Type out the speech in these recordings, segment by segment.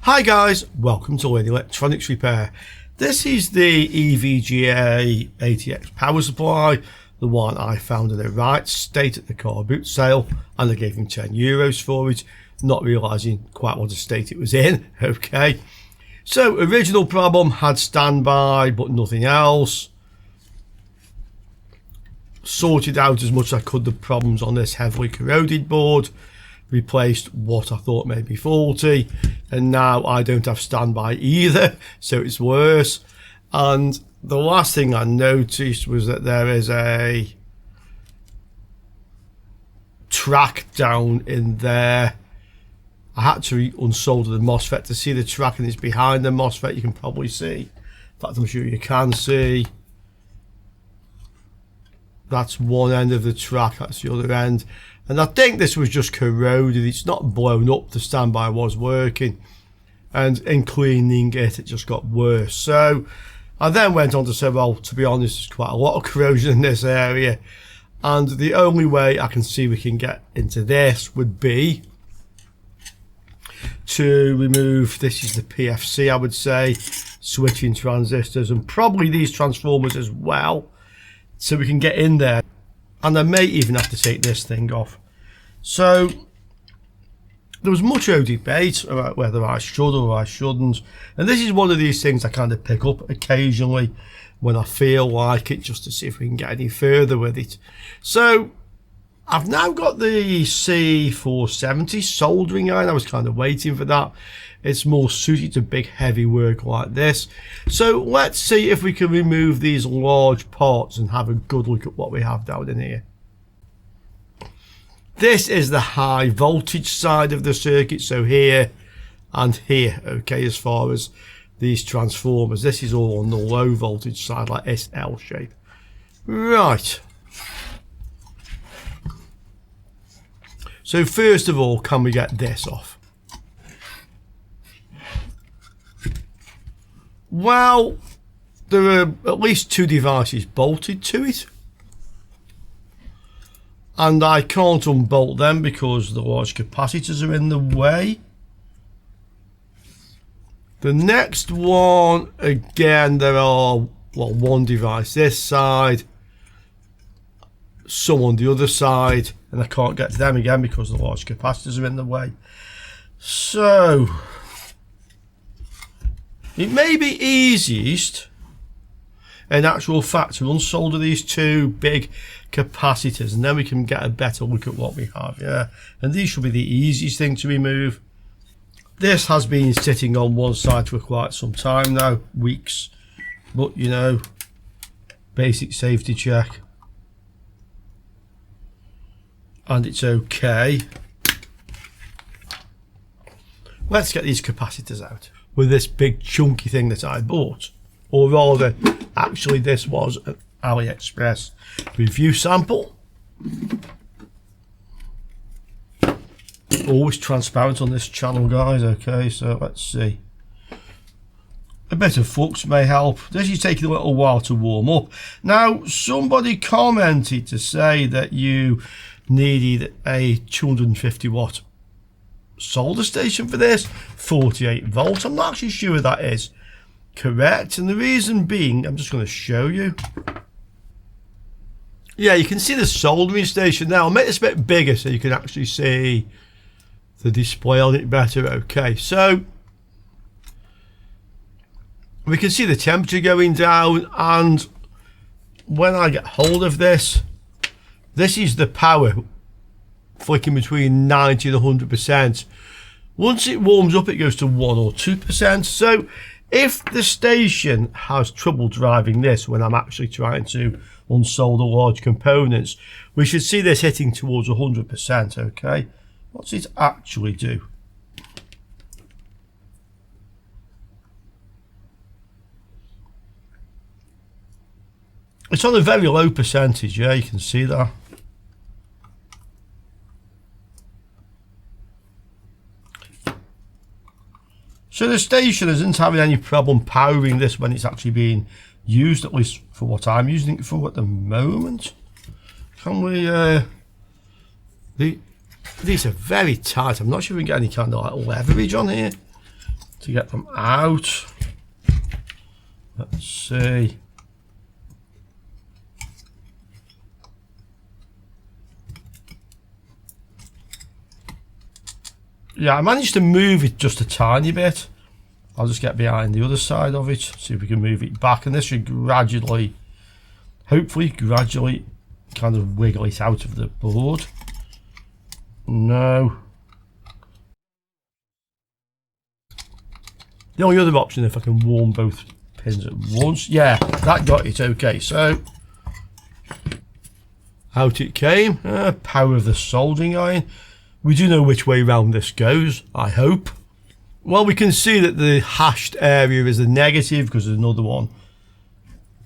Hi guys, welcome to Lady Electronics Repair. This is the EVGA ATX power supply, the one I found in the right state at the car boot sale, and I gave him €10 for it, not realising quite what state it was in. Okay, so original problem, had standby but nothing else. Sorted out as much as I could the problems on this heavily corroded board, replaced what I thought may be faulty, and now I don't have standby either, so it's worse. And the last thing I noticed was that there is a track down in there. I had to unsolder the MOSFET to see the track, and it's behind the MOSFET. You can probably see, in fact I'm sure you can see, that's one end of the track, that's the other end. And I think this was just corroded, it's not blown up, the standby was working, and in cleaning it, it just got worse. So I then went on to say, well, to be honest, there's quite a lot of corrosion in this area, and the only way I can see we can get into this would be to remove, this is the PFC I would say, switching transistors, and probably these transformers as well, so we can get in there. And I may even have to take this thing off. So there was much debate about whether I should or I shouldn't, and this is one of these things I kind of pick up occasionally when I feel like it, just to see if we can get any further with it. So I've now got the C470 soldering iron. I was kind of waiting for that. It's more suited to big heavy work like this. So let's see if we can remove these large parts and have a good look at what we have down in here. This is the high voltage side of the circuit, so here and here, okay, as far as these transformers. This is all on the low voltage side, like this L shape. Right. So first of all, can we get this off? Well, there are at least two devices bolted to it, and I can't unbolt them because the large capacitors are in the way. The next one, again, there are, well, one device this side, some on the other side, and I can't get to them again because the large capacitors are in the way. So it may be easiest, in actual fact, to unsolder these two big capacitors, and then we can get a better look at what we have. Yeah, and these should be the easiest thing to remove. This has been sitting on one side for quite some time now, weeks, but you know, basic safety check, and it's okay. Let's get these capacitors out with this big chunky thing that I bought, or rather, actually this was an AliExpress review sample. Always transparent on this channel, guys. Okay, so let's see. A bit of flux may help. This is taking a little while to warm up. Now, somebody commented to say that you needed a 250 watt solder station for this, 48 volts. I'm not actually sure that is correct, and the reason being, I'm just going to show you. Yeah, you can see the soldering station now. I'll make this a bit bigger so you can actually see the display on it better. Okay, so we can see the temperature going down, and when I get hold of this, this is the power flicking between 90 and 100%. Once it warms up, it goes to 1 or 2%. So if the station has trouble driving this when I'm actually trying to unsolder large components, we should see this hitting towards 100%. Okay, what's it actually do? It's on a very low percentage. Yeah, you can see that. So the station isn't having any problem powering this when it's actually being used, at least for what I'm using it for at the moment. Can we These are very tight. I'm not sure we can get any kind of like leverage on here to get them out. Let's see. Yeah, I managed to move it just a tiny bit. I'll just get behind the other side of it, see if we can move it back, and this should gradually, hopefully gradually, kind of wiggle it out of the board. No. The only other option, if I can warm both pins at once. Yeah, that got it. Okay, so out it came. Power of the soldering iron. We do know which way round this goes, I hope. Well, we can see that the hashed area is the negative because there's another one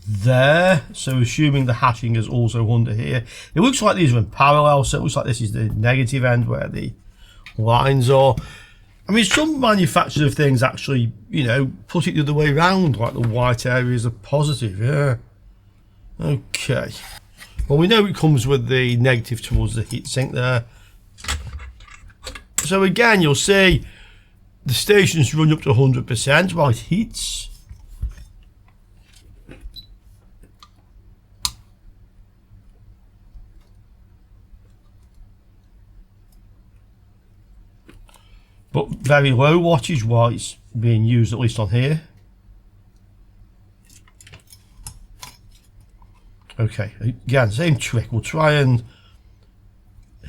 there. So assuming the hashing is also under here. It looks like these are in parallel, so it looks like this is the negative end where the lines are. I mean, some manufacturers of things actually, you know, put it the other way around, like the white areas are positive, yeah. Okay. Well, we know it comes with the negative towards the heatsink there. So again, you'll see the stations run up to 100% while it heats. But very low wattage while it's being used, at least on here. Okay, again, same trick. We'll try and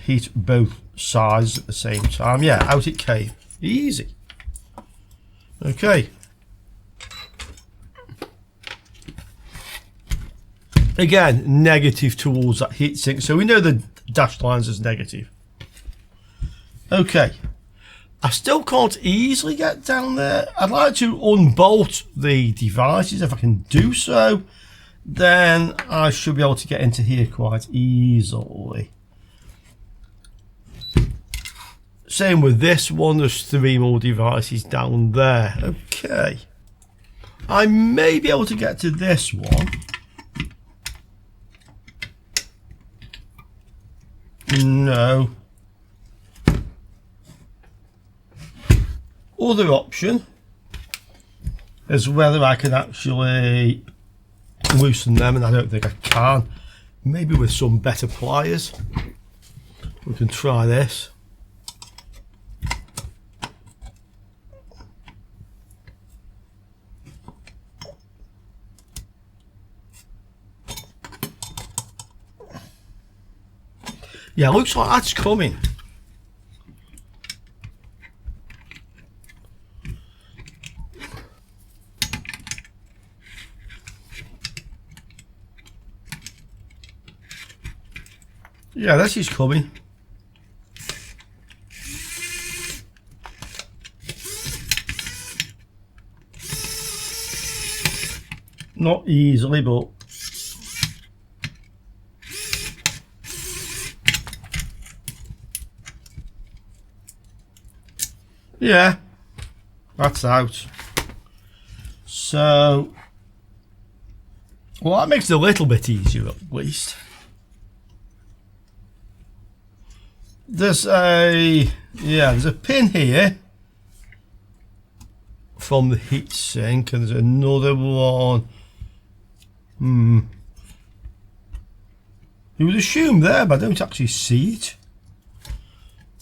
heat both sides at the same time. Yeah, out it came. Easy. Okay. Again, negative towards that heatsink. So we know the dashed lines is negative. Okay. I still can't easily get down there. I'd like to unbolt the devices. If I can do so, then I should be able to get into here quite easily. Same with this one, there's 3 more devices down there. Okay. I may be able to get to this one. No. Other option is whether I can actually loosen them, and I don't think I can. Maybe with some better pliers. We can try this. Yeah, looks like that's coming. Yeah, this is coming. Not easily, but yeah, that's out. So, well, that makes it a little bit easier at least. There's a pin here from the heatsink, and there's another one. You would assume there, but I don't actually see it.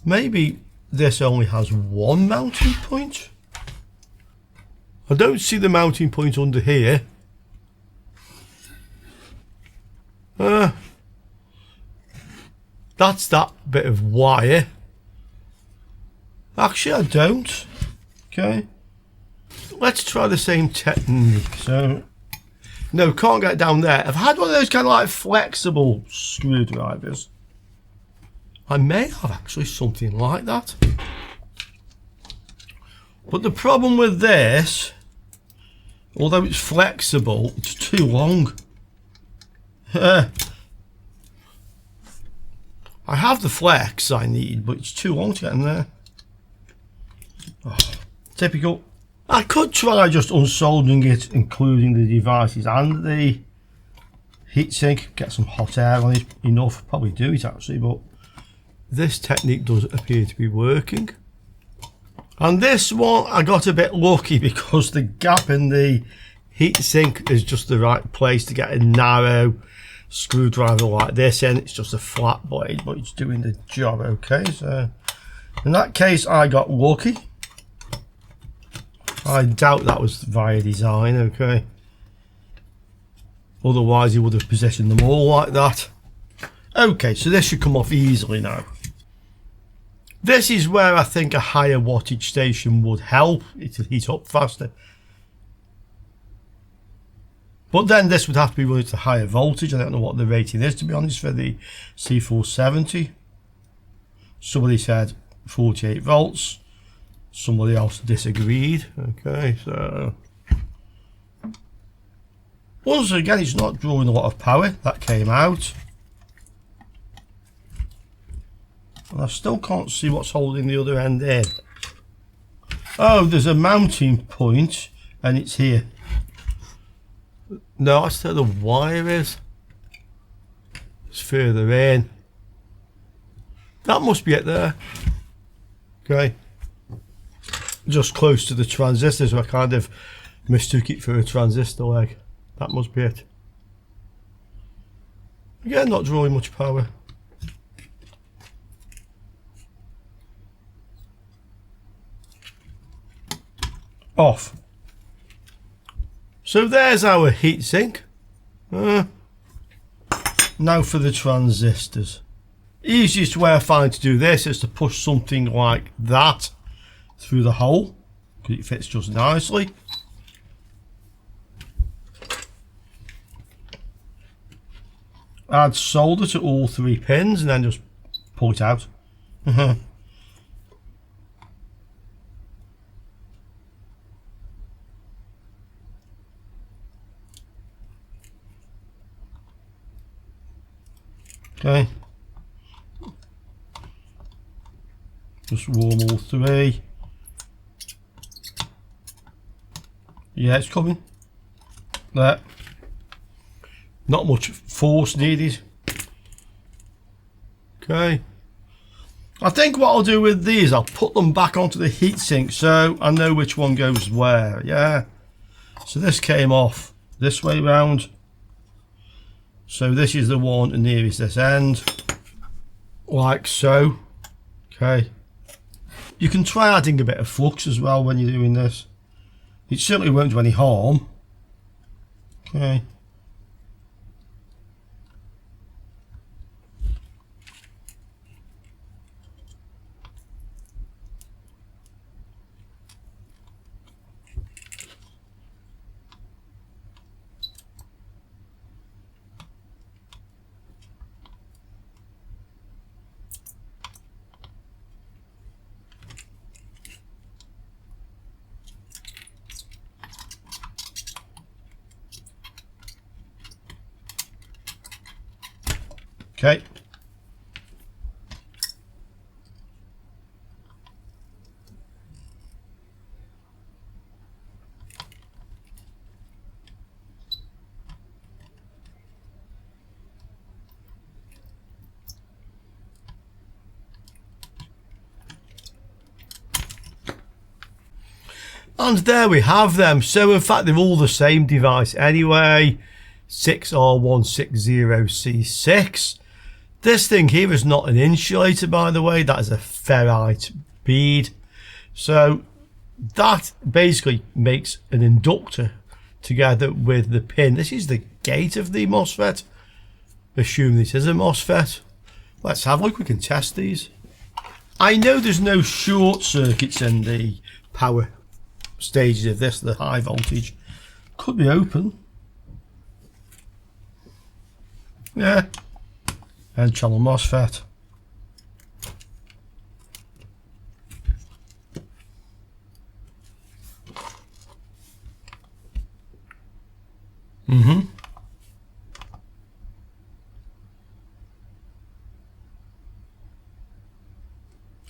Maybe this only has one mounting point. I don't see the mounting point under here. That's that bit of wire. Actually, I don't. Okay. Let's try the same technique. So, no, can't get down there. I've had one of those kind of like flexible screwdrivers. I may have actually something like that. But the problem with this, although it's flexible, it's too long. I have the flex I need, but it's too long to get in there. Oh, typical. I could try just unsoldering it, including the devices and the heatsink, get some hot air on it, enough, probably do it actually, but this technique does appear to be working. And this one I got a bit lucky because the gap in the heatsink is just the right place to get a narrow screwdriver like this in. It's just a flat blade, but it's doing the job okay. So in that case I got lucky. I doubt that was via design, okay. Otherwise he would have positioned them all like that. Okay, so this should come off easily now. This is where I think a higher wattage station would help. It'll heat up faster. But then this would have to be running to higher voltage. I don't know what the rating is, to be honest, for the C470. Somebody said 48 volts. Somebody else disagreed. Okay, so once again, it's not drawing a lot of power. That came out. And I still can't see what's holding the other end in. Oh, there's a mounting point and it's here. No, that's where the wire is. It's further in. That must be it there. Okay. Just close to the transistor, so I kind of mistook it for a transistor leg. That must be it. Again, not drawing much power. Off. So there's our heatsink. Now for the transistors. Easiest way I find to do this is to push something like that through the hole, because it fits just nicely. Add solder to all 3 pins and then just pull it out. Okay. Just warm all 3. Yeah, it's coming. There. Not much force needed. Okay. I think what I'll do with these, I'll put them back onto the heatsink so I know which one goes where. Yeah. So this came off this way round. So this is the one nearest this end. Like so. Okay. You can try adding a bit of flux as well when you're doing this. It certainly won't do any harm. Okay. Okay. And there we have them. So in fact they're all the same device anyway. 6R160C6. This thing here is not an insulator, by the way. That is a ferrite bead. So that basically makes an inductor together with the pin. This is the gate of the MOSFET. Assume this is a MOSFET. Let's have a look. We can test these. I know there's no short circuits in the power stages of this, the high voltage. Could be open. Yeah. And channel MOSFET.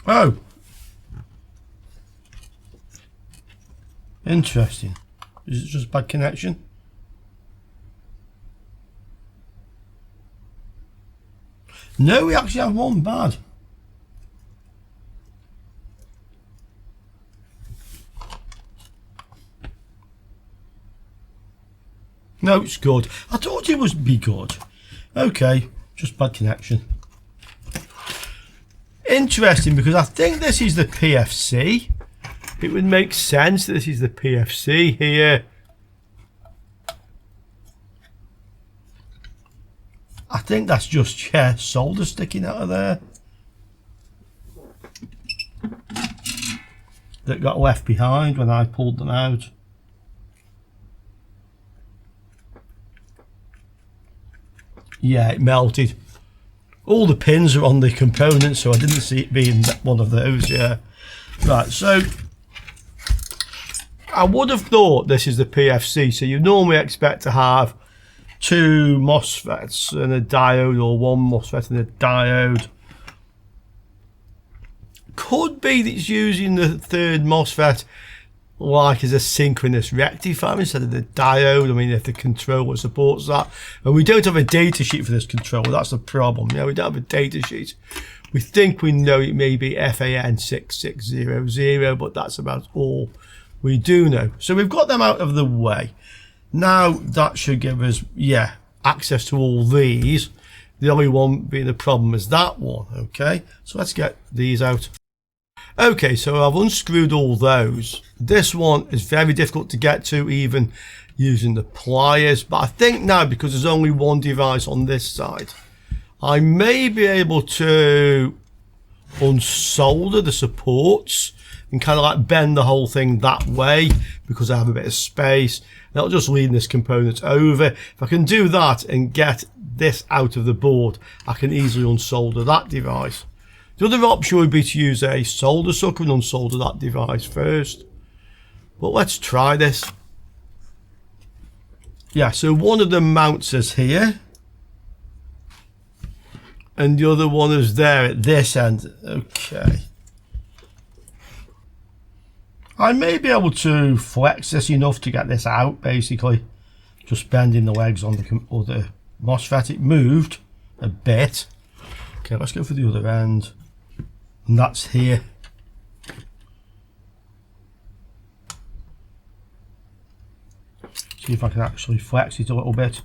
Oh. Interesting. Is it just bad connection? No, we actually have one bad. No, it's good. I thought it would be good. Okay, just bad connection. Interesting, because I think this is the PFC. It would make sense that this is the PFC here. I think that's just, yeah, solder sticking out of there that got left behind when I pulled them out. Yeah, it melted. All the pins are on the components, so I didn't see it being one of those. Yeah, right. So I would have thought this is the PFC. So you normally expect to have 2 MOSFETs and a diode, or 1 MOSFET and a diode. Could be that it's using the 3rd MOSFET like as a synchronous rectifier instead of the diode. I mean, if the controller supports that. And we don't have a data sheet for this controller, that's the problem. Yeah, we don't have a data sheet. We think we know it may be FAN6600, but that's about all we do know. So we've got them out of the way. Now that should give us, yeah, access to all these. The only one being the problem is that one. Okay, so let's get these out. Okay, so I've unscrewed all those. This one is very difficult to get to even using the pliers, but I think now, because there's only one device on this side, I may be able to unsolder the supports and kind of like bend the whole thing that way, because I have a bit of space. That'll just lean this component over. If I can do that and get this out of the board, I can easily unsolder that device. The other option would be to use a solder sucker and unsolder that device first. But let's try this. Yeah, so one of the mounts is here, and the other one is there at this end. Okay. I may be able to flex this enough to get this out, basically. Just bending the legs on the other MOSFET. It moved a bit. Okay, let's go for the other end. And that's here. See if I can actually flex it a little bit.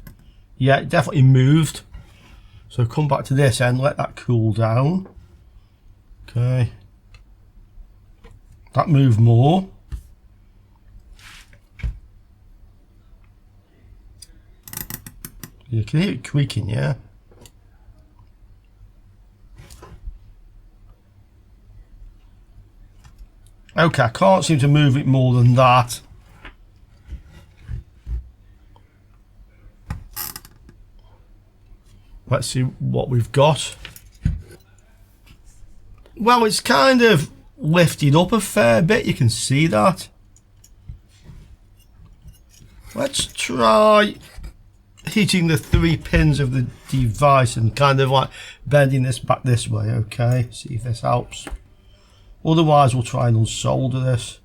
Yeah, it definitely moved. So come back to this end, let that cool down. Okay. That moved more. You can hear it creaking, yeah? Okay, I can't seem to move it more than that. Let's see what we've got. Well, it's kind of lifted up a fair bit, you can see that. Let's try heating the 3 pins of the device and kind of like bending this back this way. Okay, see if this helps. Otherwise we'll try and unsolder this.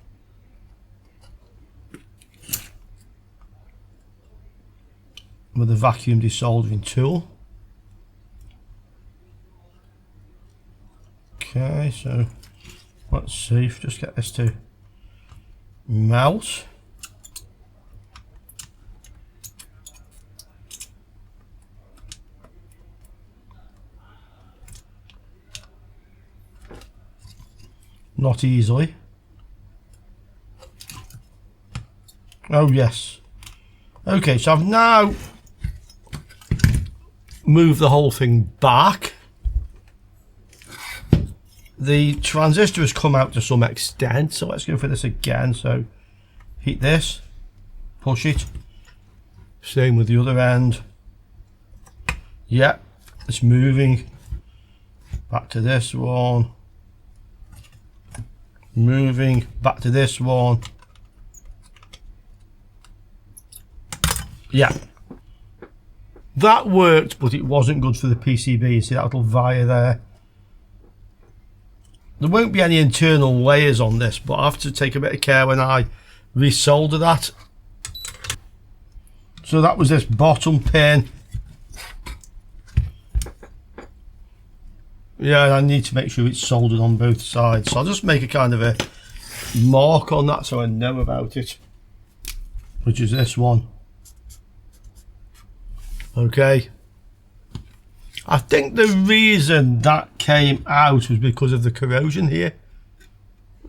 With a vacuum desoldering tool. Okay, so let's see if just get this to melt. Not easily. Oh yes. Okay, so I've now moved the whole thing back. The transistor has come out to some extent, so let's go for this again. So heat this, push it. Same with the other end. Yep, it's moving. Back to this one. Moving back to this one. Yeah, that worked, but it wasn't good for the PCB. You see that little wire there? There won't be any internal layers on this, but I have to take a bit of care when I resolder that. So that was this bottom pin. Yeah, I need to make sure it's soldered on both sides. So I'll just make a kind of a mark on that so I know about it. Which is this one. Okay. I think the reason that came out was because of the corrosion here.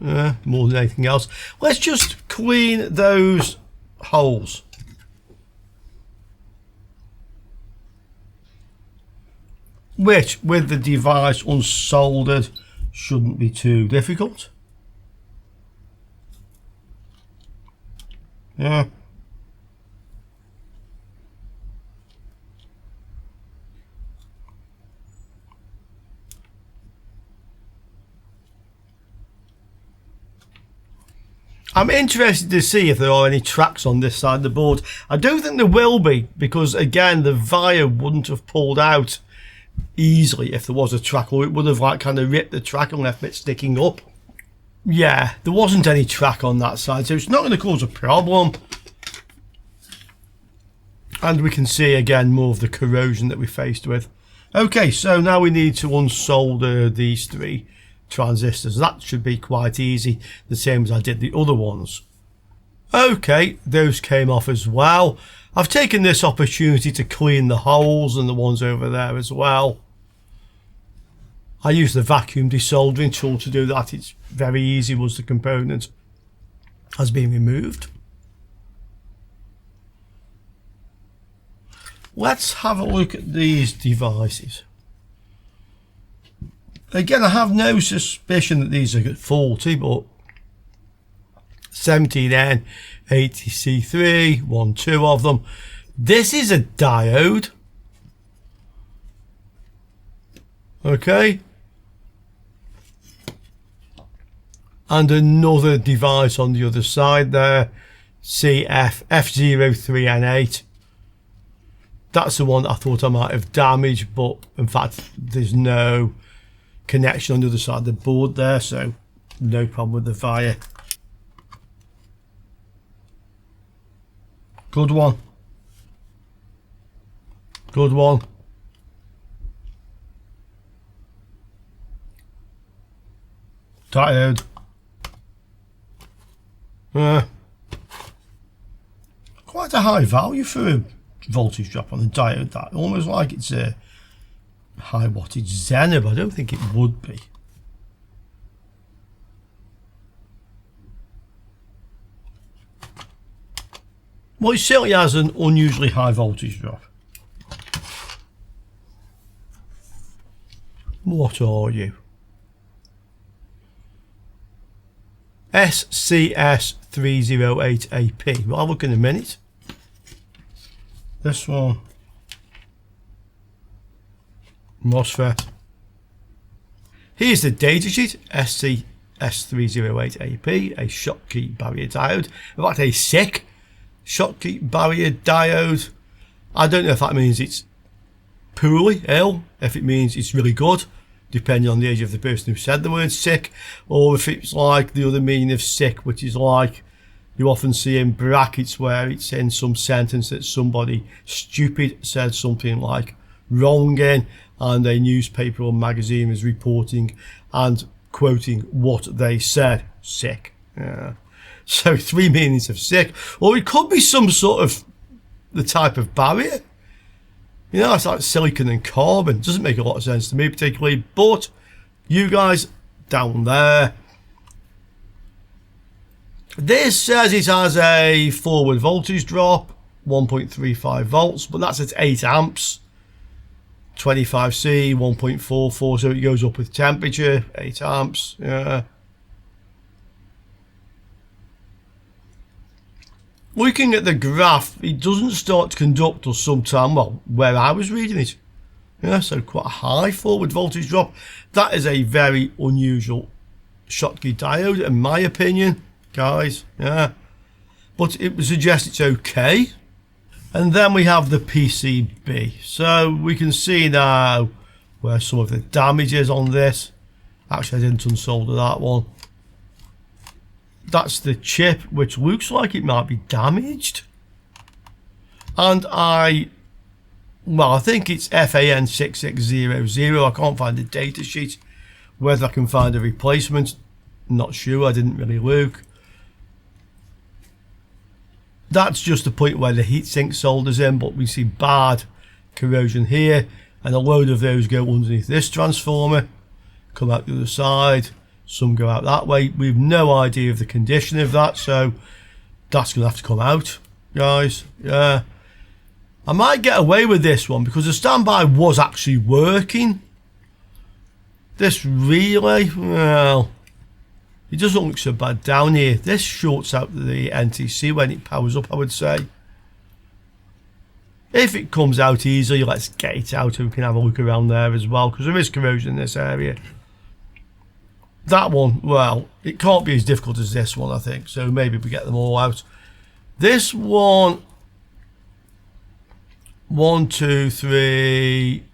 More than anything else. Let's just clean those holes. Which, with the device unsoldered, shouldn't be too difficult. Yeah. I'm interested to see if there are any tracks on this side of the board. I don't think there will be, because again the wire wouldn't have pulled out easily if there was a track, or it would have like kind of ripped the track and left it sticking up. Yeah, there wasn't any track on that side, so it's not going to cause a problem. And we can see again more of the corrosion that we faced with. Okay, so now we need to unsolder these three transistors. That should be quite easy, the same as I did the other ones. Okay, those came off as well. I've taken this opportunity to clean the holes and the ones over there as well. I used the vacuum desoldering tool to do that. It's very easy once the component has been removed. Let's have a look at these devices. Again, I have no suspicion that these are faulty, but 17N, 80C3, two of them. This is a diode. Okay. And another device on the other side there, CFF03N8. That's the one I thought I might have damaged, but in fact there's no connection on the other side of the board there, so no problem with the wire. Good one. Good one. Diode. Quite a high value for a voltage drop on the diode, that. Almost like it's a high wattage Zener, but I don't think it would be. Well, it certainly has an unusually high voltage drop. What are you? SCS308AP. Well, I'll look in a minute. This one. MOSFET. Here's the datasheet. SCS308AP, a Schottky barrier diode. In fact, a SiC Schottky barrier diode. I don't know if that means it's poorly ill, if it means it's really good, depending on the age of the person who said the word sick, or if it's like the other meaning of sick, which is like you often see in brackets where it's in some sentence that somebody stupid said something like wrong in, and a newspaper or magazine is reporting and quoting what they said. Sick. Yeah. So three meanings of sick, or it could be some sort of the type of barrier. You know, it's like silicon and carbon. Doesn't make a lot of sense to me particularly, but you guys down there. This says it has a forward voltage drop, 1.35 volts, but that's at 8 amps. 25C, 1.44, so it goes up with temperature, 8 amps. Yeah. Looking at the graph, it doesn't start to conduct till sometime, well, where I was reading it. Yeah, so quite a high forward voltage drop. That is a very unusual Schottky diode, in my opinion, guys. Yeah, but it would suggest it's okay. And then we have the PCB. So we can see now where some of the damage is on this. Actually, I didn't unsolder that one. That's the chip, which looks like it might be damaged. And I think it's FAN6600. I can't find the data sheet. Whether I can find a replacement, not sure. I didn't really look. That's just the point where the heatsink solders in, but we see bad corrosion here, and a load of those go underneath this transformer, come out the other side, some go out that way. We've no idea of the condition of that, so that's going to have to come out, guys. Yeah, I might get away with this one because the standby was actually working. This relay, well, it doesn't look so bad down here. This shorts out the NTC when it powers up, I would say. If it comes out easily, let's get it out and we can have a look around there as well, because there is corrosion in this area. That one, well, it can't be as difficult as this one, I think, so maybe we get them all out. This one, 1, 2, 3,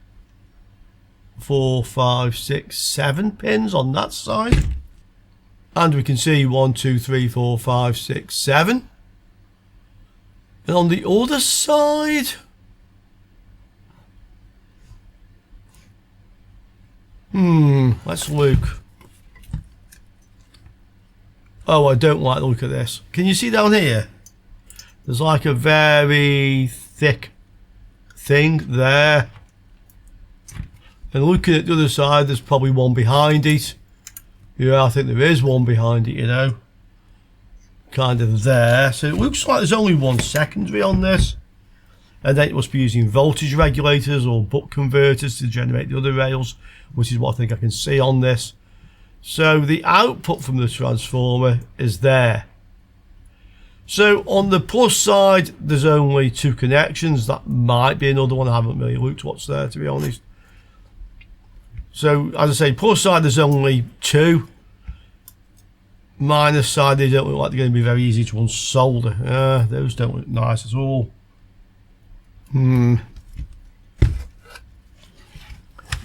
4, 5, 6, 7 pins on that side. And we can see 1, 2, 3, 4, 5, 6, 7. And on the other side, let's look. Oh, I don't like the look of this. Can you see down here? There's like a very thick thing there. And looking at the other side, there's probably one behind it. Yeah, I think there is one behind it, you know. Kind of there. So it looks like there's only one secondary on this. And then it must be using voltage regulators or buck converters to generate the other rails, which is what I think I can see on this. So the output from the transformer is there. So on the plus side, there's only 2 connections. That might be another one. I haven't really looked what's there, to be honest. So as I say, plus side there's only 2. Minus side, they don't look like they're going to be very easy to unsolder. Those don't look nice at all.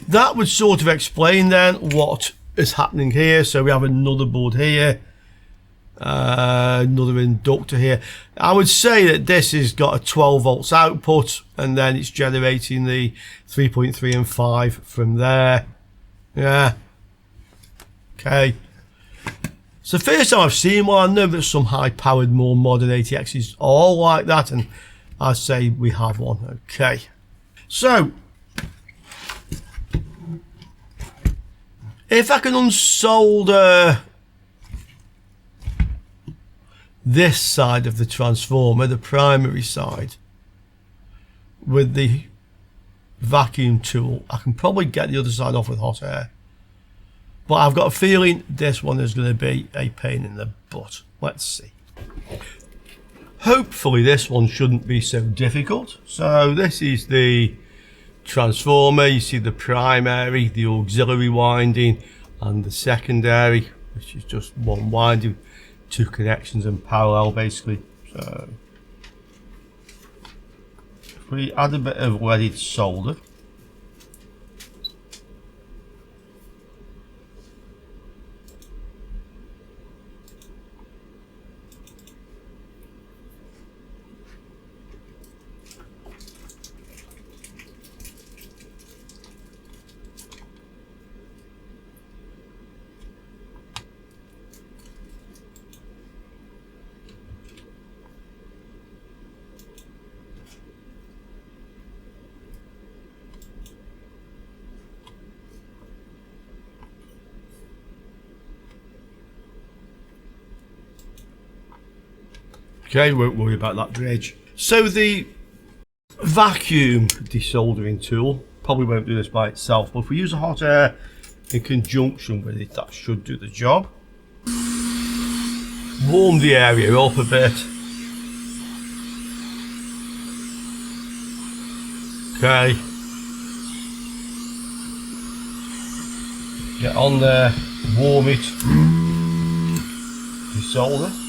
That would sort of explain then what is happening here. So we have another board here, another inductor here. I would say that this has got a 12 volts output, and then it's generating the 3.3 and 5 from there. Yeah. Okay. So first time I've seen one. I know that some high-powered, more modern ATXs are all like that, and I say we have one. Okay. So if I can unsolder this side of the transformer, the primary side, with the vacuum tool, I can probably get the other side off with hot air. But I've got a feeling this one is going to be a pain in the butt. Let's see. Hopefully this one shouldn't be so difficult. So this is the transformer. You see the primary, the auxiliary winding, and the secondary, which is just one winding, 2 connections in parallel basically. So if we add a bit of leaded solder, okay, won't worry about that dredge. So the vacuum desoldering tool probably won't do this by itself, but if we use a hot air in conjunction with it, that should do the job. Warm the area up a bit. Okay. Get on there, warm it, desolder.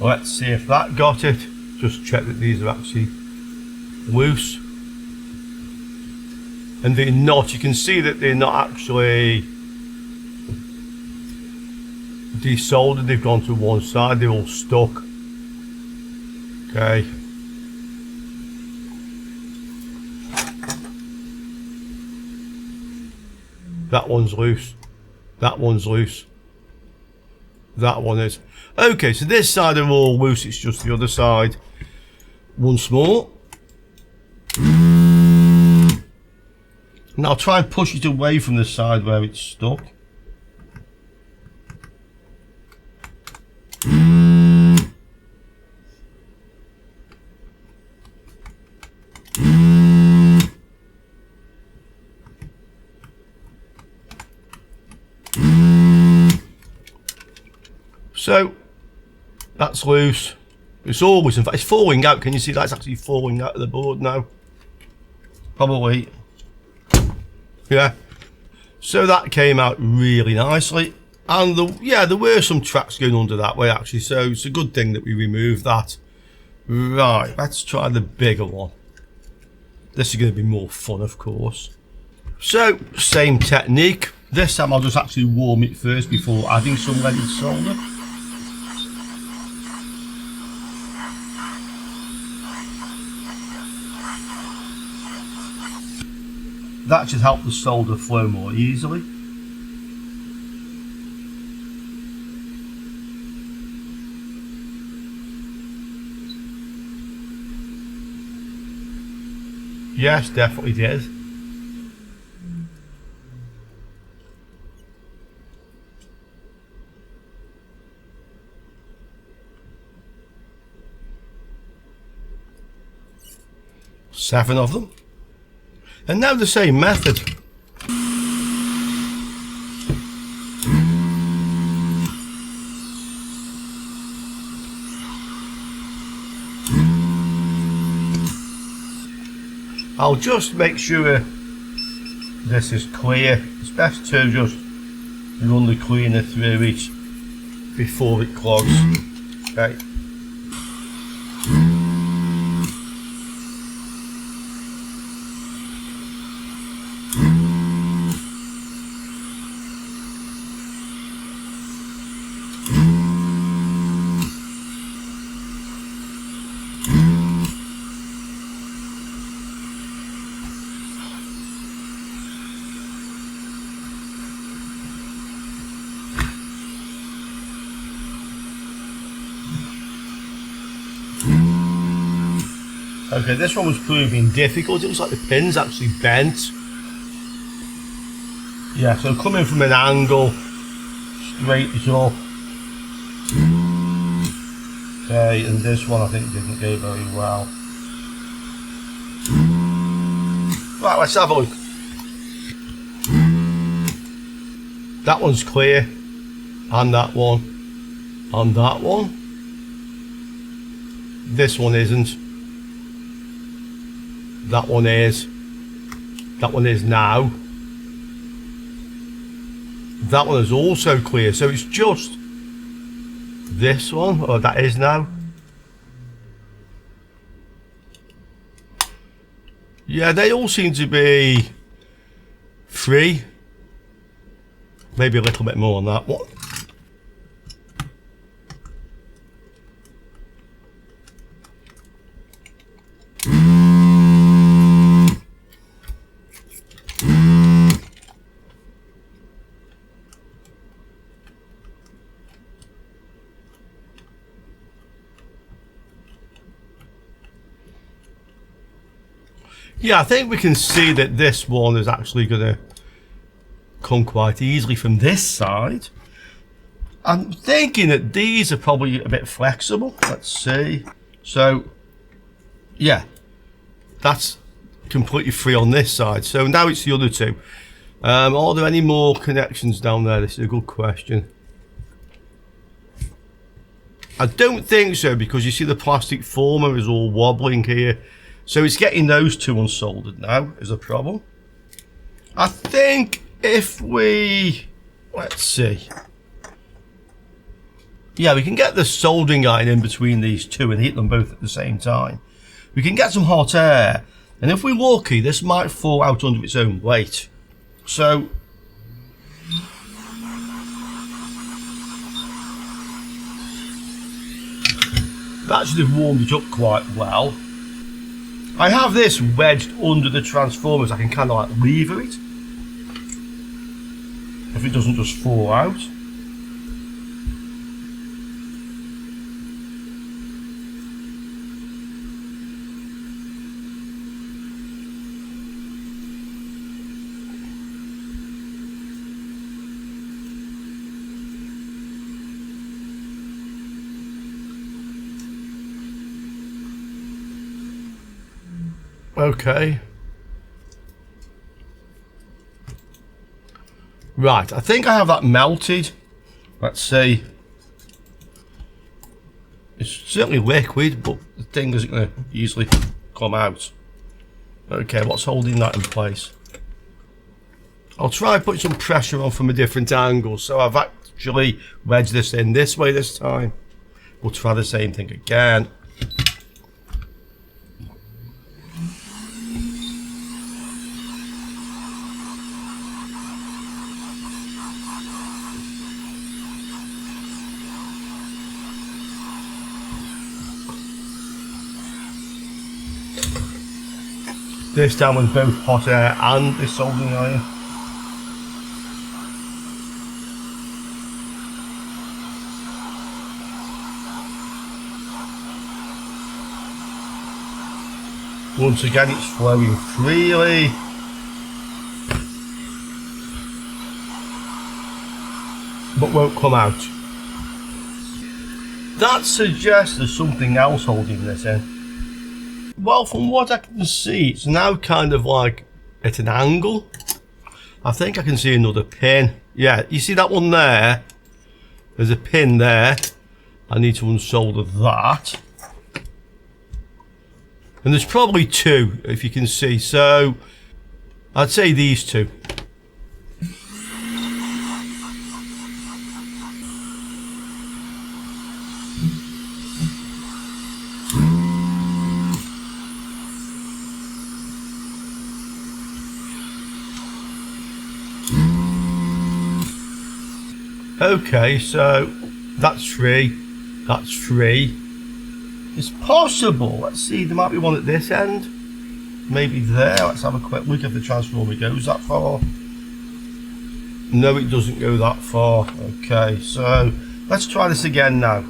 Let's see if that got it. Just check that these are actually loose. And they're not. You can see that they're not actually desoldered. They've gone to one side. They're all stuck. Okay. That one's loose. That one's loose. That one is. Okay, so this side are all loose. It's just the other side. Once more. Now try and push it away from the side where it's stuck. So that's loose. It's always, in fact, it's falling out. Can you see that's actually falling out of the board now? Probably. Yeah. So that came out really nicely. And there were some tracks going under that way actually. So it's a good thing that we removed that. Right, let's try the bigger one. This is going to be more fun, of course. So, same technique. This time I'll just actually warm it first before adding some leaded solder. That should help the solder flow more easily. Yes, definitely did. Seven of them. And now the same method. I'll just make sure this is clear. It's best to just run the cleaner through it before it clogs. Okay. Okay, this one was proving difficult. It looks like the pin's actually bent. Yeah, so coming from an angle, straight it up. Okay, and this one I think didn't go very well. Right, let's have a look. That one's clear, and that one, and that one. This one isn't. That one is. That one is now. That one is also clear. So it's just this one, or that is now. Yeah, they all seem to be free. Maybe a little bit more on that one. Yeah, I think we can see that this one is actually going to come quite easily from this side. I'm thinking that these are probably a bit flexible. Let's see. So, yeah, that's completely free on this side. So now it's the other two. Are there any more connections down there? This is a good question. I don't think so, because you see the plastic former is all wobbling here. So it's getting those two unsoldered now is a problem. I think if we, let's see. Yeah, we can get the soldering iron in between these two and heat them both at the same time. We can get some hot air, and if we're lucky, this might fall out under its own weight. So that should have warmed it up quite well. I have this wedged under the transformers. I can kind of like lever it if it doesn't just fall out. Okay. Right, I think I have that melted. Let's see. It's certainly liquid, but the thing isn't going to easily come out. Okay, what's holding that in place? I'll try putting some pressure on from a different angle. So I've actually wedged this in this way this time. We'll try the same thing again. This time with both hot air and the soldering iron. Once again, it's flowing freely. But won't come out. That suggests there's something else holding this in. Well, from what I can see, it's now kind of like at an angle. I think I can see another pin. Yeah, you see that one there? There's a pin there. I need to unsolder that. And there's probably two, if you can see. So, I'd say these two. Okay, so that's three. That's three. It's possible. Let's see, there might be one at this end. Maybe there. Let's have a quick look if the transformer goes that far. No, it doesn't go that far. Okay, so let's try this again now.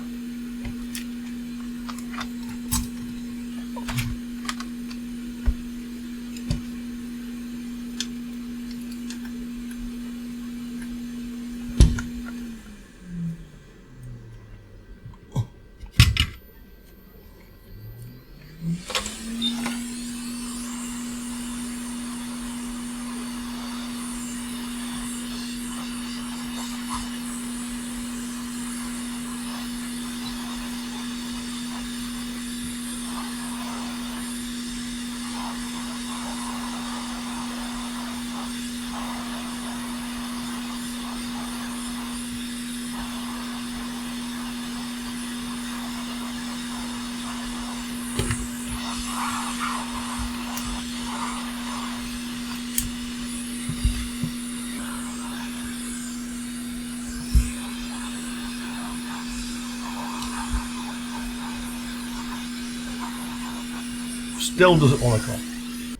Still doesn't want to come.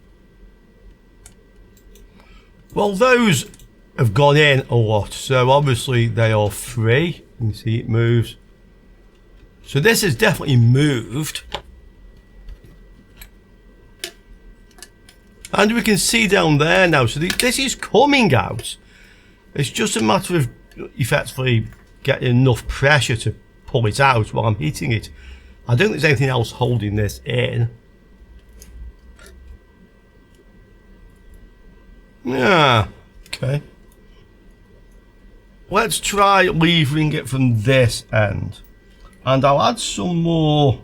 Well, those have gone in a lot, so obviously they are free. You can see it moves. So this has definitely moved. And we can see down there now, so this is coming out. It's just a matter of effectively getting enough pressure to pull it out while I'm heating it. I don't think there's anything else holding this in. Yeah, okay. Let's try levering it from this end. And I'll add some more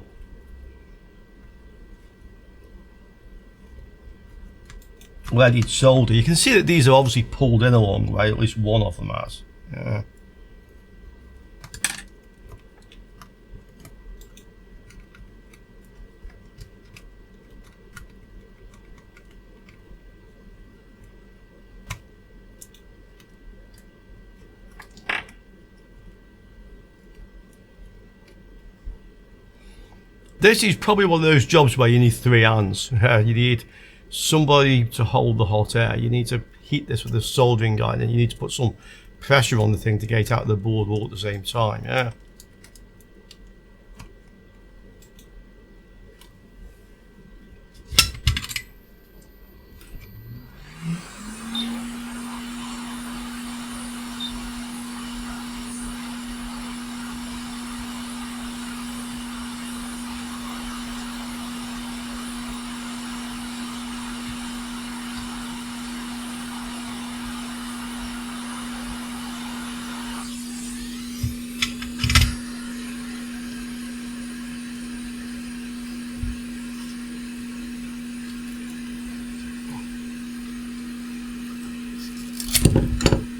leaded solder. You can see that these are obviously pulled in a long way, at least one of them has. Yeah. This is probably one of those jobs where you need 3 hands. You need somebody to hold the hot air. You need to heat this with a soldering iron, and you need to put some pressure on the thing to get it out of the board all at the same time. Yeah.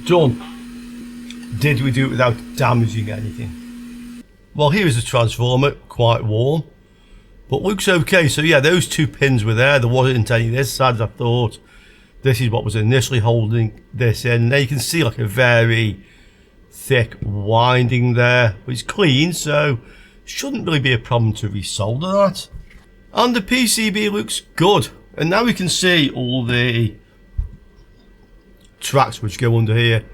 Done. Did we do it without damaging anything? Well, here is the transformer, quite warm, but looks okay. So yeah, those 2 pins were there. There wasn't any this side, as I thought. This is what was initially holding this in. Now you can see like a very thick winding there, but it's clean, so shouldn't really be a problem to resolder that. And the PCB looks good. And now we can see all the tracks which go under here.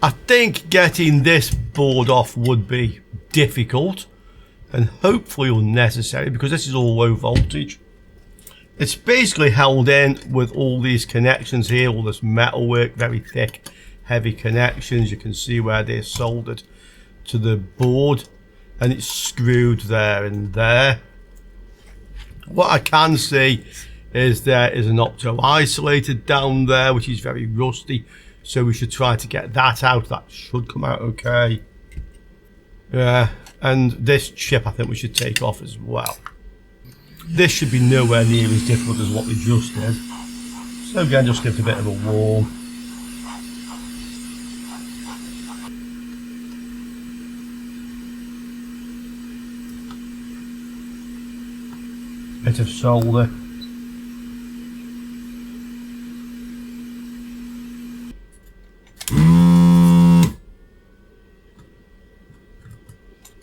I think getting this board off would be difficult and hopefully unnecessary, because this is all low voltage. It's basically held in with all these connections here, all this metalwork, very thick, heavy connections. You can see where they're soldered to the board, and it's screwed there and there. What I can see is there is an opto isolator down there, which is very rusty, so we should try to get that out. That should come out okay. Yeah, and this chip I think we should take off as well. This should be nowhere near as difficult as what we just did. So again, just give it a bit of a warm. Bit of solder.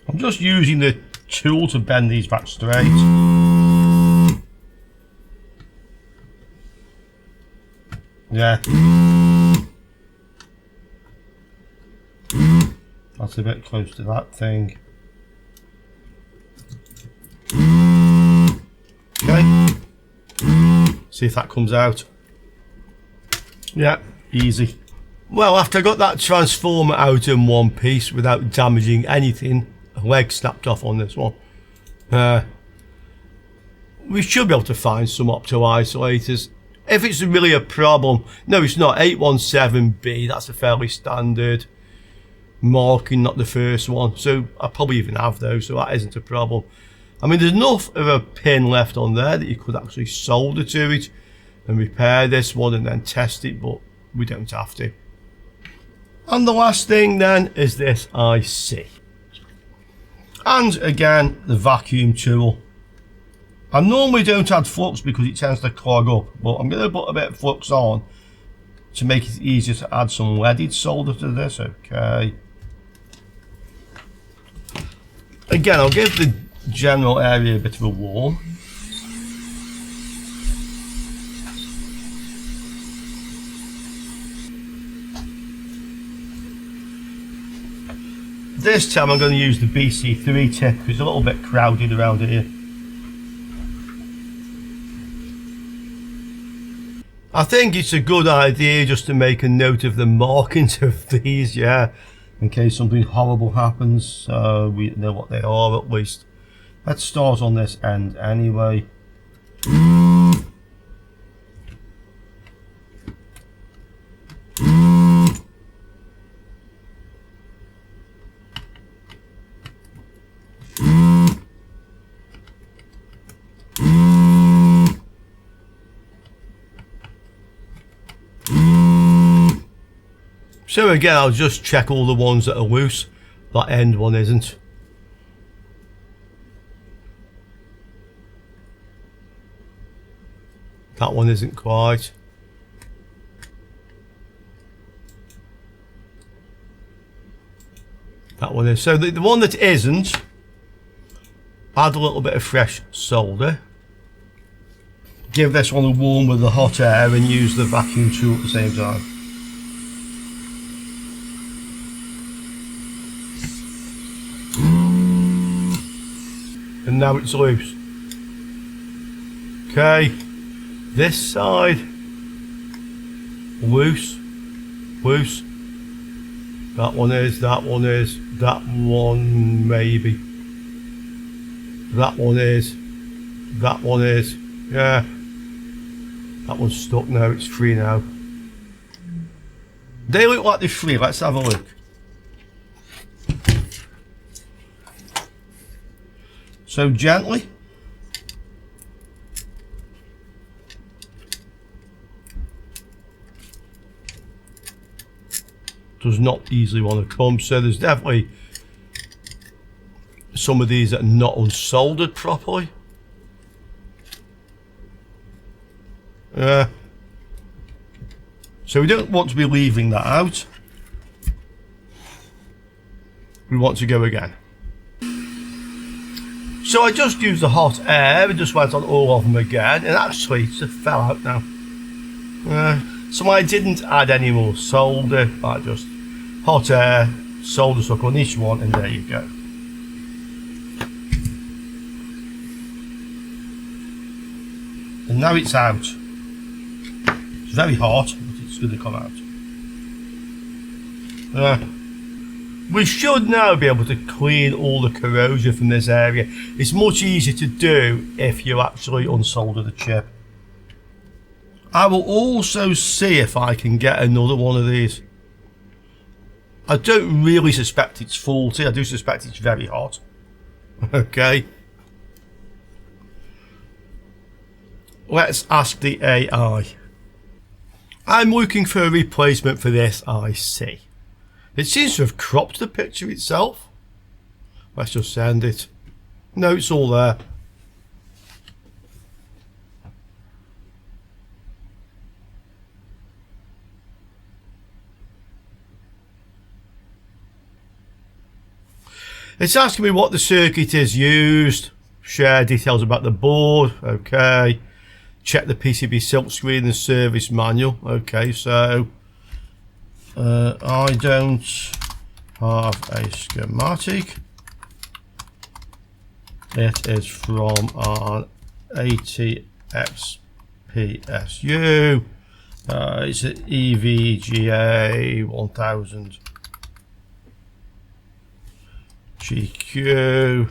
I'm just using the tool to bend these back straight. Yeah. That's a bit close to that thing. Okay. See if that comes out. Yeah, easy. Well, after I got that transformer out in one piece without damaging anything, a leg snapped off on this one. We should be able to find some opto isolators. If it's really a problem, no, it's not. 817B, that's a fairly standard marking, not the first one. So I probably even have those, so that isn't a problem. I mean, there's enough of a pin left on there that you could actually solder to it and repair this one and then test it, but we don't have to. And the last thing then is this IC. And again, the vacuum tool. I normally don't add flux because it tends to clog up, but I'm going to put a bit of flux on to make it easier to add some leaded solder to this. Okay. Again, I'll give the general area a bit of a warm. This time I'm going to use the BC3 tip because it's a little bit crowded around here. I think it's a good idea just to make a note of the markings of these, yeah, in case something horrible happens, so we know what they are at least. Let's start on this end anyway. So again, I'll just check all the ones that are loose. That end one isn't. That one isn't quite. That one is. So the one that isn't, Add a little bit of fresh solder. Give this one a warm with the hot air and use the vacuum tool at the same time. And now it's loose. Okay, this side, loose, loose. That one is, that one maybe. That one is, yeah. That one's stuck now, it's free now. They look like they're free, let's have a look. So gently. Does not easily want to come, so there's definitely some of these that are not unsoldered properly. So we don't want to be leaving that out. We want to go again. So I just used the hot air and just went on all of them again, and actually it just fell out now. So I didn't add any more solder, I just hot air, solder stuck on each one, and there you go. And now it's out. It's very hot, but it's going to come out. We should now be able to clean all the corrosion from this area. It's much easier to do if you actually unsolder the chip. I will also see if I can get another one of these. I don't really suspect it's faulty, I do suspect it's very hot. Okay. Let's ask the AI. I'm looking for a replacement for this IC. It seems to have cropped the picture itself. Let's just send it. No, it's all there. It's asking me what the circuit is used. Share details about the board. Okay. Check the PCB silkscreen and service manual. Okay, so I don't have a schematic. It is from an ATX PSU. It's an EVGA 1000 GQ.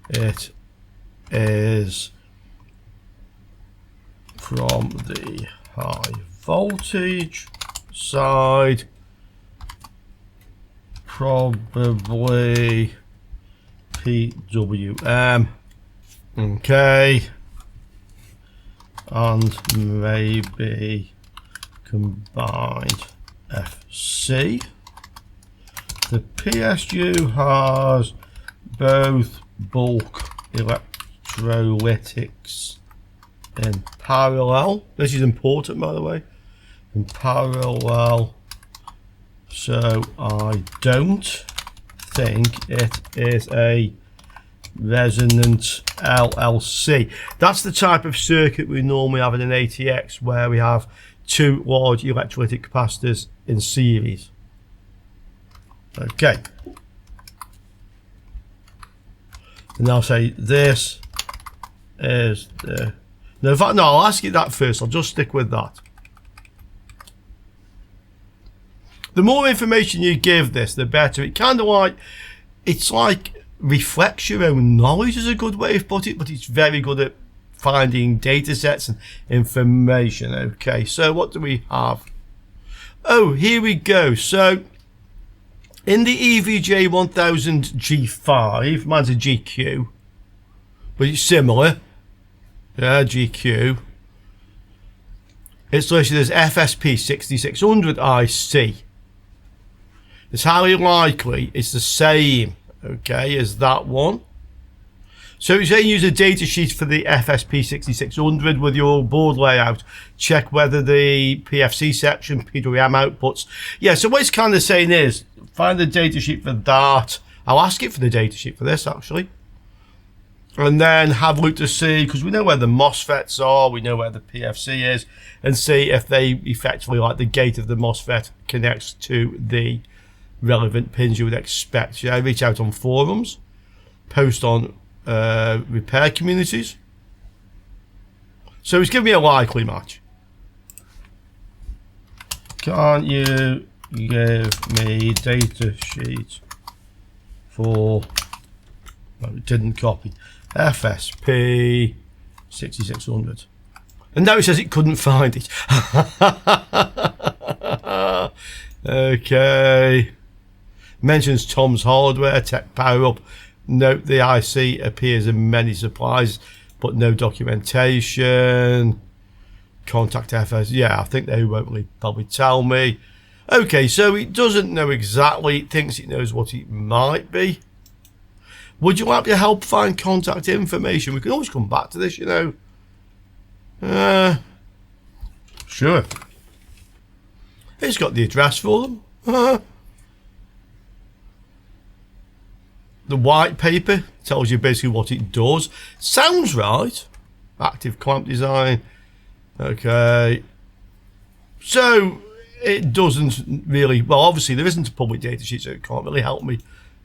It is from the high voltage side, probably PWM, okay, and maybe combined FC. The PSU has both bulk electrolytics in parallel. This is important, by the way, in parallel, so I don't think it is a resonant LLC. That's the type of circuit we normally have in an ATX, where we have two large electrolytic capacitors in series. Okay, and I'll say this is the, no, in fact, no, I'll ask you that first. I'll just stick with that. The more information you give this, the better. It kind of like, it's like reflects your own knowledge is a good way of putting it, but it's very good at finding data sets and information. Okay, so what do we have? Oh, here we go. So in the EVGA 1000 G5, mine's a GQ, but it's similar. Yeah, GQ. It's listed as FSP 6600 IC. It's highly likely it's the same, okay, as that one. So you're saying use a data sheet for the FSP 6600 with your board layout. Check whether the PFC section, PWM outputs. Yeah, so what it's kind of saying is, find the data sheet for that. I'll ask it for the data sheet for this, actually. and then have a look to see, because we know where the MOSFETs are, we know where the PFC is, and see if they effectively, like the gate of the MOSFET connects to the relevant pins you would expect. Yeah, reach out on forums, post on repair communities. So it's giving me a likely match. Can't you give me data sheet for, no, it didn't copy, FSP 6600. And now it says it couldn't find it. Okay. Mentions Tom's Hardware, Tech Power Up. Note the IC appears in many supplies, but no documentation. Contact FS. Yeah, I think they won't really probably tell me. Okay, so it doesn't know exactly. It thinks it knows what it might be. Would you like to help find contact information? We can always come back to this, you know. Sure. It's got the address for them. The white paper tells you basically what it does. Sounds right. Active clamp design. Okay. So it doesn't really, well, obviously there isn't a public data sheet, so it can't really help me.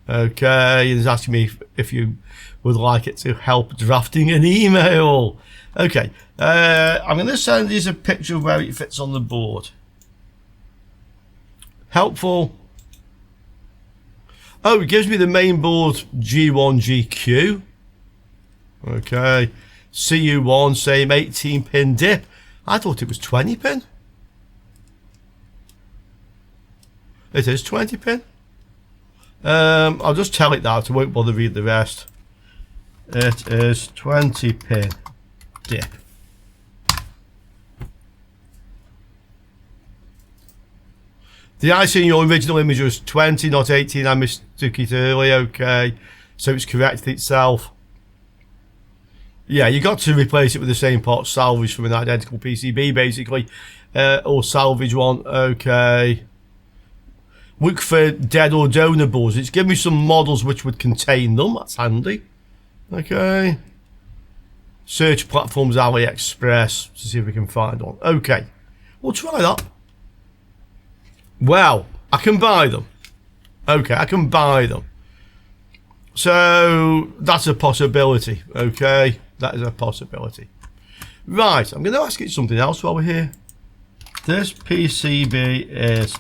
Okay, and it's asking me if you would like it to help drafting an email. Okay, I'm going to send you a picture of where it fits on the board. Helpful. Oh, it gives me the main board G1GQ. Okay, CU1, same 18 pin dip. I thought it was 20 pin. It is 20 pin. I'll just tell it that, I won't bother read the rest. It is 20 pin dip. The IC in your original image was 20, not 18. I mistook it earlier. Okay, so it's corrected itself. Yeah, you got to replace it with the same part salvage from an identical PCB, basically, or salvage one. Okay. Look for dead or donor boards. It's given me some models which would contain them. That's handy. Okay. Search platforms AliExpress to see if we can find one. Okay. We'll try that. Well, I can buy them. Okay, I can buy them. So that's a possibility. Okay, that is a possibility. Right, I'm going to ask you something else while we're here. This PCB is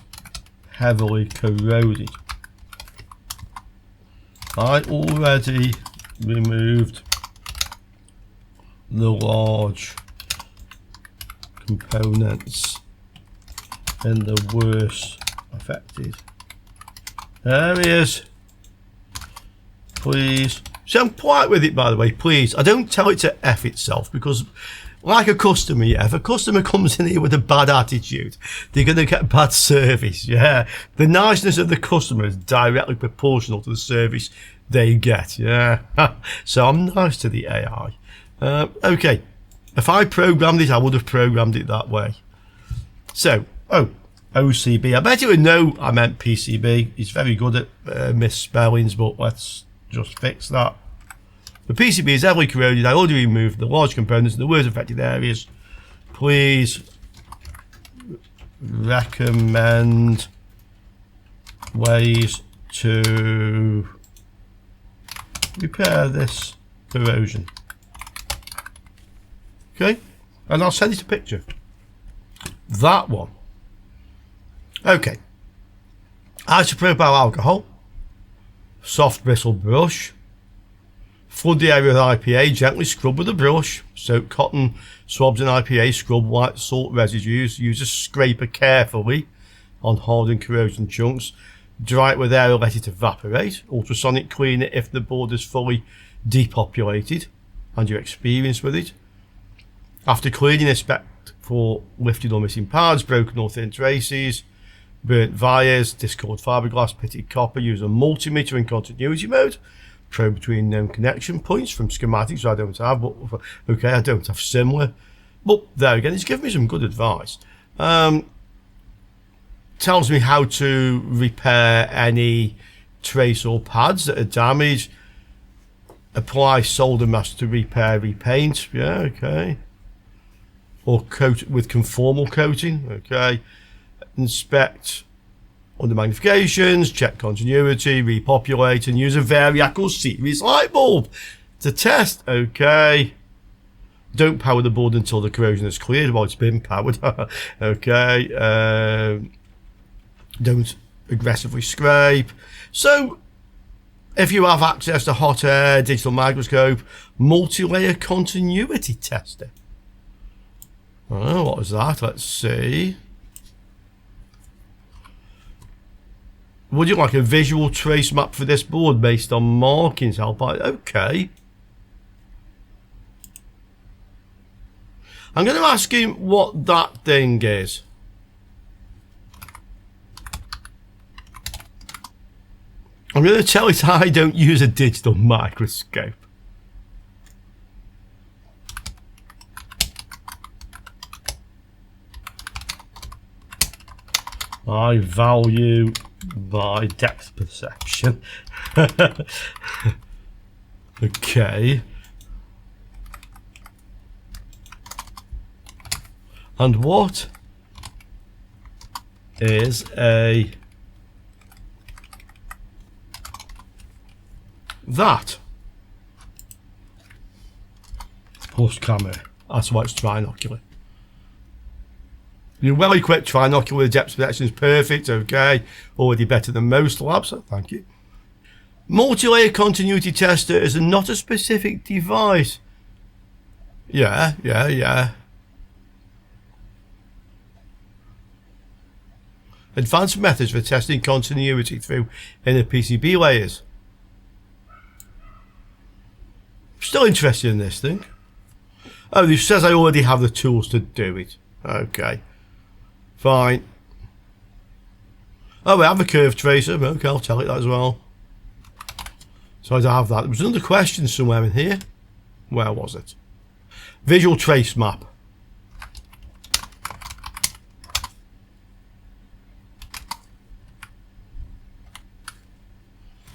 heavily corroded. I already removed the large components in the worst affected areas. Please. See, I'm polite with it, by the way. Please, I don't tell it to F itself, because like a customer, yeah, if a customer comes in here with a bad attitude, they're going to get bad service. Yeah, the niceness of the customer is directly proportional to the service they get. Yeah, so I'm nice to the AI. Okay, if I programmed it, I would have programmed it that way. So, oh, OCB. I bet you would know I meant PCB. He's very good at misspellings, but let's just fix that. The PCB is heavily corroded. I already removed the large components in the worst affected areas. Please recommend ways to repair this corrosion. Okay, and I'll send you a picture. That one. Okay. Isopropyl alcohol. Soft bristle brush. Flood the area with IPA, gently scrub with a brush. Soak cotton swabs in IPA, scrub white salt residues. Use a scraper carefully on hardened corrosion chunks. Dry it with air or let it evaporate. Ultrasonic clean it if the board is fully depopulated and you're experienced with it. After cleaning, inspect for lifted or missing parts, broken or thin traces, burnt wires, discolored fiberglass, pitted copper. Use a multimeter in continuity mode. Probe between known connection points from schematics I don't have, but okay, I don't have similar. But there again, it's given me some good advice. Tells me how to repair any trace or pads that are damaged. Apply solder mask to repair, repaint. Yeah, okay. Or coat with conformal coating. Okay. Inspect under magnifications, check continuity, repopulate, and use a variacle series light bulb to test. Okay. Don't power the board until the corrosion is cleared. Well, it's been powered. Okay. Don't aggressively scrape. So, if you have access to hot air, digital microscope, multi-layer continuity tester. Oh, what was that? Let's see. Would you like a visual trace map for this board based on markings? Okay. I'm going to ask him what that thing is. I'm going to tell it I don't use a digital microscope. I value my depth perception. Okay. And what is a that? Plus camera. That's why it's trinocular. You're well equipped trinocular, depth perception is perfect, okay. Already better than most labs, so thank you. Multi-layer continuity tester is not a specific device. Yeah. Advanced methods for testing continuity through inner PCB layers. Still interested in this thing. Oh, this says I already have the tools to do it. Okay. Fine. Oh, we have a curve tracer. Okay, I'll tell it that as well. So I don't have that. There was another question somewhere in here. Where was it? Visual trace map.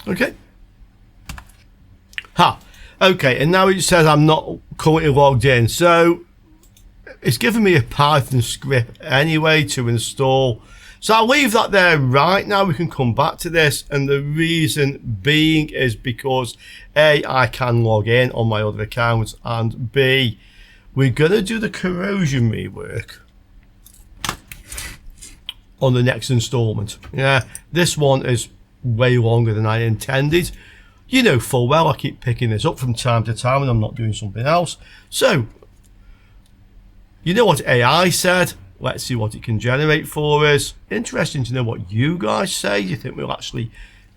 Okay. Ha. Okay, and now it says I'm not currently logged in. So it's given me a Python script anyway to install. So I'll leave that there right now. We can come back to this. And the reason being is because A, I can log in on my other accounts, and B, we're going to do the corrosion rework on the next installment. Yeah, this one is way longer than I intended. You know full well I keep picking this up from time to time and I'm not doing something else. So, you know what AI said. Let's see what it can generate for us. Interesting to know what you guys say. Do you think we'll actually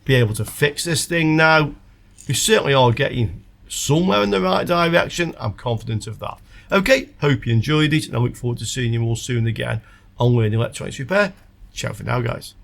be able to fix this thing now? We certainly are getting somewhere in the right direction. I'm confident of that. Okay, hope you enjoyed it, and I look forward to seeing you all soon again on Learning Electronics Repair. Ciao for now, guys.